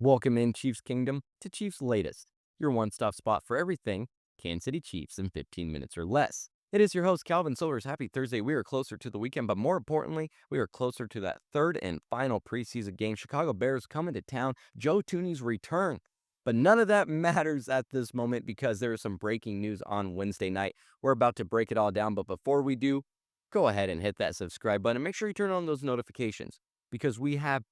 Welcome in Chiefs Kingdom to Chiefs Latest, your one-stop spot for everything Kansas City Chiefs in 15 minutes or less. It is your host, Calvin Silvers. Happy Thursday. We are closer to the weekend, but more importantly, we are closer to that third and final preseason game. Chicago Bears coming to town. Joe Thuney's return. But none of that matters at this moment because there is some breaking news on Wednesday night. We're about to break it all down, but before we do, go ahead and hit that subscribe button. Make sure you turn on those notifications because we have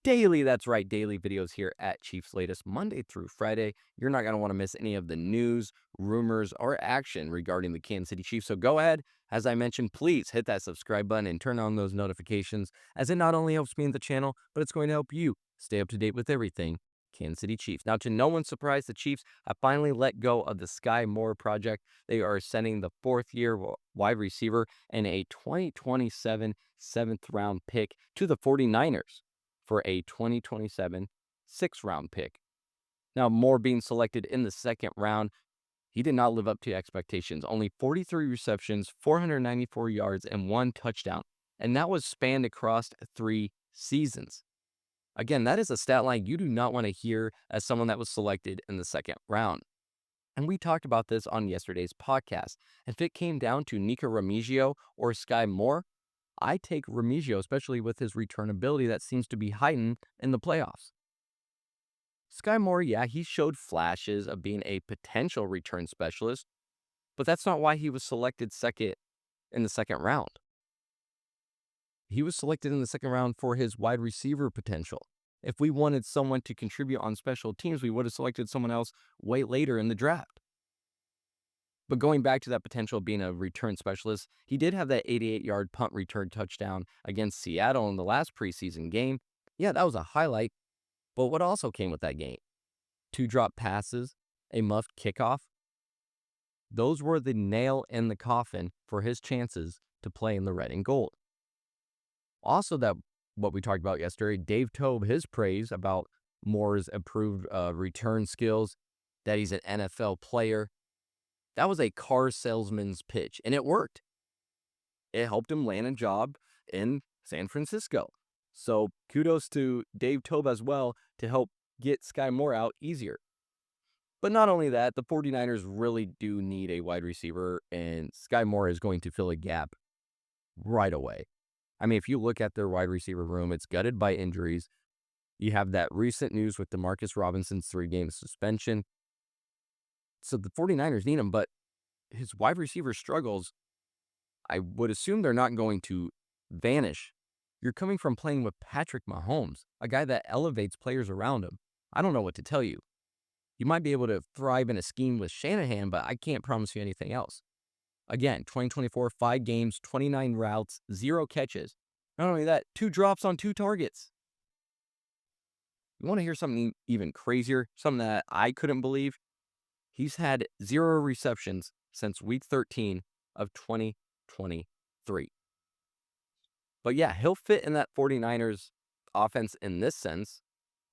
daily, that's right, daily videos here at Cheifs Latest, Monday through Friday. You're not going to want to miss any of the news, rumors, or action regarding the Kansas City Chiefs. So go ahead, as I mentioned, please hit that subscribe button and turn on those notifications, as it not only helps me in the channel, but it's going to help you stay up to date with everything Kansas City Chiefs. Now, to no one's surprise, the Chiefs have finally let go of the Skyy Moore project. They are sending the fourth-year wide receiver and a 2027 seventh-round pick to the 49ers for a 2027 sixth-round pick. Now, Moore being selected in the second round, he did not live up to expectations. Only 43 receptions, 494 yards, and 1 touchdown. And that was spanned across 3 seasons. Again, that is a stat line you do not want to hear as someone that was selected in the second round. And we talked about this on yesterday's podcast. If it came down to Nika Remigio or Skyy Moore, I take Remigio, especially with his return ability that seems to be heightened in the playoffs. Skyy Moore, yeah, he showed flashes of being a potential return specialist, but that's not why he was selected second in the second round. He was selected in the second round for his wide receiver potential. If we wanted someone to contribute on special teams, we would have selected someone else way later in the draft. But going back to that potential of being a return specialist, he did have that 88-yard punt return touchdown against Seattle in the last preseason game. Yeah, that was a highlight. But what also came with that game? 2 drop passes, a muffed kickoff. Those were the nail in the coffin for his chances to play in the red and gold. Also, that what we talked about yesterday, Dave Toub, his praise about Moore's improved return skills, that he's an NFL player. That was a car salesman's pitch, and it worked. It helped him land a job in San Francisco. So kudos to Dave Toub as well to help get Skyy Moore out easier. But not only that, the 49ers really do need a wide receiver, and Skyy Moore is going to fill a gap right away. I mean, if you look at their wide receiver room, it's gutted by injuries. You have that recent news with Demarcus Robinson's 3-game suspension. So the 49ers need him, but his wide receiver struggles, I would assume they're not going to vanish. You're coming from playing with Patrick Mahomes, a guy that elevates players around him. I don't know what to tell you. You might be able to thrive in a scheme with Shanahan, but I can't promise you anything else. Again, 2024, 5 games, 29 routes, 0 catches. Not only that, 2 drops on 2 targets. You want to hear something even crazier? Something that I couldn't believe? He's had 0 receptions since week 13 of 2023. But yeah, he'll fit in that 49ers offense in this sense,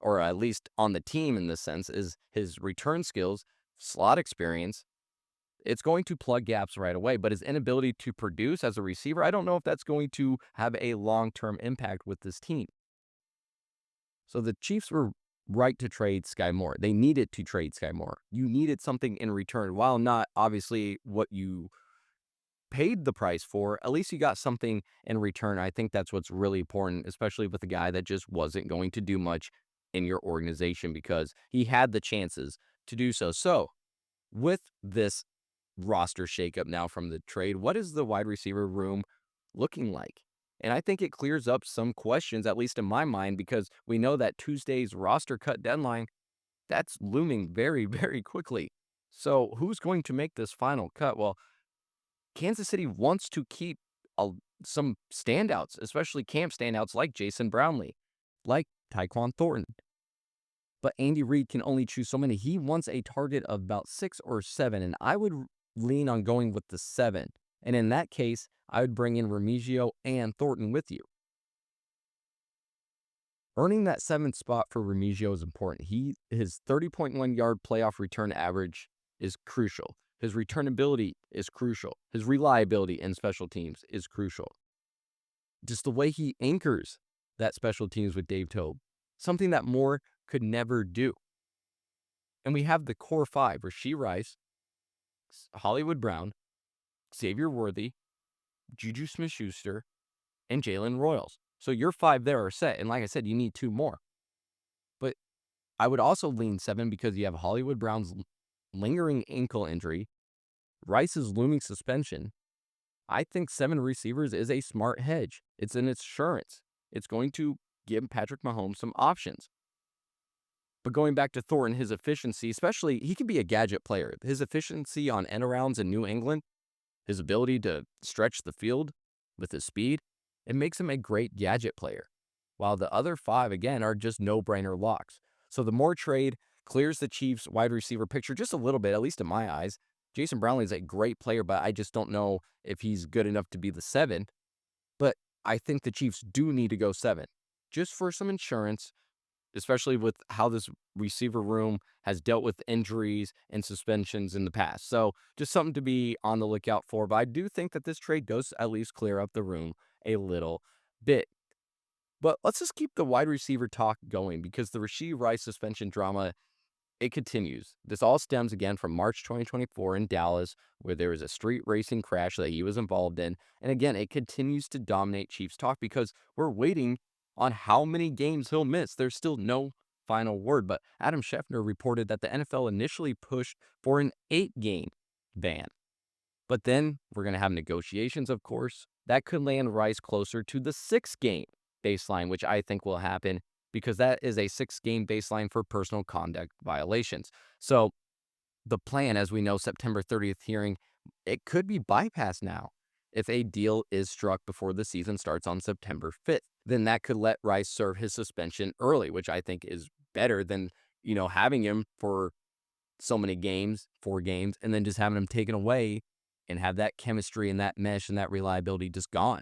or at least on the team in this sense, is his return skills, slot experience. It's going to plug gaps right away, but his inability to produce as a receiver, I don't know if that's going to have a long-term impact with this team. So the Chiefs were right to trade Skyy Moore. They needed to trade Skyy Moore. You needed something in return. While not obviously what you paid the price for, at least you got something in return. I think that's what's really important, especially with a guy that just wasn't going to do much in your organization because he had the chances to do so. So with this roster shakeup now from the trade, what is the wide receiver room looking like? And I think it clears up some questions, at least in my mind, because we know that Tuesday's roster cut deadline, that's looming very, very quickly. So who's going to make this final cut? Well, Kansas City wants to keep some standouts, especially camp standouts like Jason Brownlee, like Tyquan Thornton. But Andy Reid can only choose so many. He wants a target of about 6 or 7, and I would lean on going with the 7. And in that case, I would bring in Remigio and Thornton with you. Earning that 7th spot for Remigio is important. His 30.1-yard playoff return average is crucial. His returnability is crucial. His reliability in special teams is crucial. Just the way he anchors that special teams with Dave Toub, something that Moore could never do. And we have the core five: Rashee Rice, Hollywood Brown, Xavier Worthy, Juju Smith-Schuster, and Jalen Royals. So your five there are set. And like I said, you need two more. But I would also lean seven because you have Hollywood Brown's lingering ankle injury, Rice's looming suspension. I think seven receivers is a smart hedge. It's an insurance. It's going to give Patrick Mahomes some options. But going back to Thornton, his efficiency, especially, he can be a gadget player. His efficiency on end arounds in New England, his ability to stretch the field with his speed, it makes him a great gadget player. While the other five, again, are just no-brainer locks. So the Moore trade clears the Chiefs' wide receiver picture just a little bit, at least in my eyes. Jason Brownlee is a great player, but I just don't know if he's good enough to be the seven. But I think the Chiefs do need to go seven, just for some insurance, especially with how this receiver room has dealt with injuries and suspensions in the past. So just something to be on the lookout for. But I do think that this trade does at least clear up the room a little bit. But let's just keep the wide receiver talk going, because the Rashee Rice suspension drama, it continues. This all stems again from March 2024 in Dallas, where there was a street racing crash that he was involved in. And again, it continues to dominate Chiefs talk because we're waiting on how many games he'll miss. There's still no final word, but Adam Schefter reported that the NFL initially pushed for an 8-game ban. But then we're going to have negotiations, of course. That could land Rice closer to the 6-game baseline, which I think will happen, because that is a 6-game baseline for personal conduct violations. So the plan, as we know, September 30th hearing, it could be bypassed now. If a deal is struck before the season starts on September 5th, then that could let Rice serve his suspension early, which I think is better than, having him for so many games, 4 games, and then just having him taken away and have that chemistry and that mesh and that reliability just gone,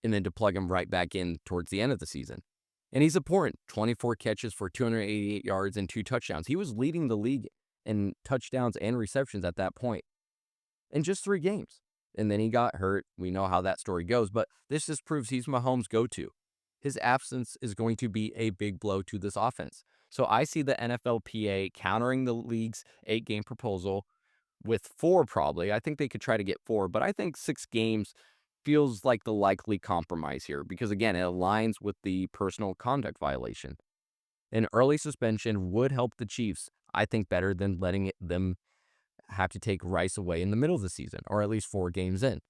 and then to plug him right back in towards the end of the season. And he's important. 24 catches for 288 yards and 2 touchdowns. He was leading the league in touchdowns and receptions at that point in just 3 games. And then he got hurt. We know how that story goes, but this just proves he's Mahomes' go-to. His absence is going to be a big blow to this offense. So I see the NFLPA countering the league's 8-game proposal with 4 probably. I think they could try to get 4, but I think 6 games feels like the likely compromise here because, again, it aligns with the personal conduct violation. An early suspension would help the Chiefs, I think, better than letting them have to take Rice away in the middle of the season, or at least 4 games in.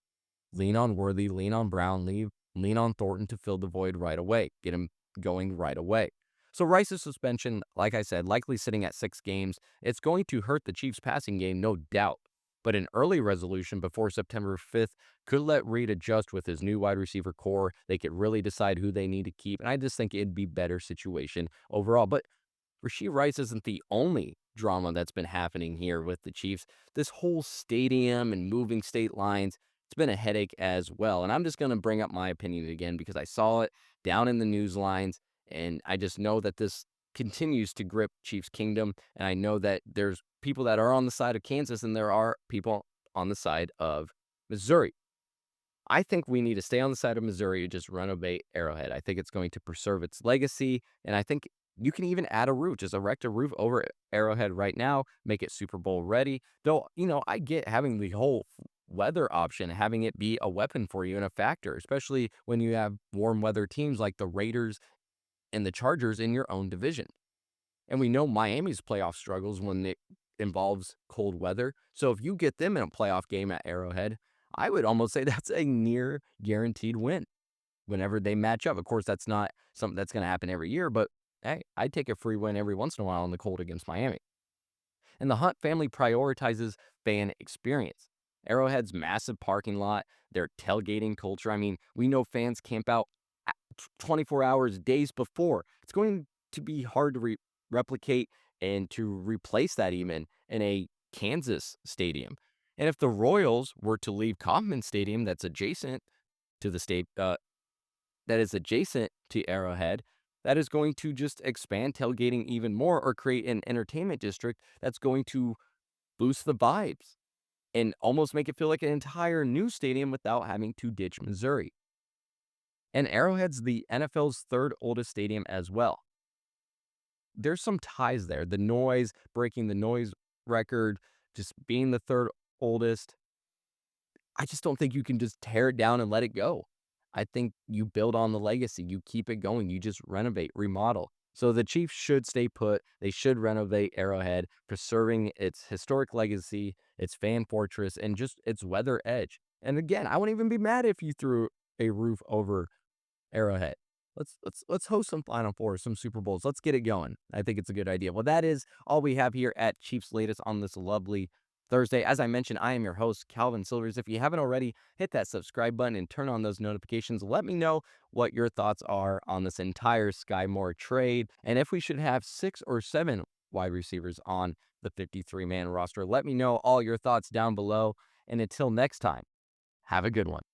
Lean on Worthy, lean on Brown, lean on Thornton to fill the void right away. Get him going right away. So Rice's suspension, like I said, likely sitting at 6 games. It's going to hurt the Chiefs' passing game, no doubt. But an early resolution before September 5th could let Reid adjust with his new wide receiver core. They could really decide who they need to keep. And I just think it'd be a better situation overall. But Rashee Rice isn't the only drama that's been happening here with the Chiefs. This whole stadium and moving state lines, it's been a headache as well. And I'm just going to bring up my opinion again because I saw it down in the news lines. And I just know that this continues to grip Chiefs Kingdom. And I know that there's people that are on the side of Kansas and there are people on the side of Missouri. I think we need to stay on the side of Missouri and just renovate Arrowhead. I think it's going to preserve its legacy. And I think you can even add a roof, just erect a roof over Arrowhead right now, make it Super Bowl ready. Though, I get having the whole weather option, having it be a weapon for you and a factor, especially when you have warm weather teams like the Raiders and the Chargers in your own division. And we know Miami's playoff struggles when it involves cold weather. So if you get them in a playoff game at Arrowhead, I would almost say that's a near guaranteed win whenever they match up. Of course, that's not something that's going to happen every year, but hey, I'd take a free win every once in a while in the cold against Miami. And the Hunt family prioritizes fan experience. Arrowhead's massive parking lot, their tailgating culture. I mean, we know fans camp out 24 hours days before. It's going to be hard to replicate and to replace that even in a Kansas stadium. And if the Royals were to leave Kauffman Stadium that's adjacent to the state, that is adjacent to Arrowhead, that is going to just expand tailgating even more or create an entertainment district that's going to boost the vibes and almost make it feel like an entire new stadium without having to ditch Missouri. And Arrowhead's the NFL's 3rd oldest stadium as well. there's some ties there. The noise, breaking the noise record, just being the third oldest. I just don't think you can just tear it down and let it go. I think you build on the legacy, you keep it going, you just renovate, remodel. So the Chiefs should stay put. They should renovate Arrowhead, preserving its historic legacy, its fan fortress, and just its weather edge. And again, I wouldn't even be mad if you threw a roof over Arrowhead. Let's host some Final Fours, some Super Bowls. Let's get it going. I think it's a good idea. Well, that is all we have here at Chiefs Latest on this lovely Thursday. As I mentioned, I am your host, Calvin Silvers. If you haven't already, hit that subscribe button and turn on those notifications. Let me know what your thoughts are on this entire Skyy Moore trade, and if we should have 6 or 7 wide receivers on the 53-man roster. Let me know all your thoughts down below. And until next time, have a good one.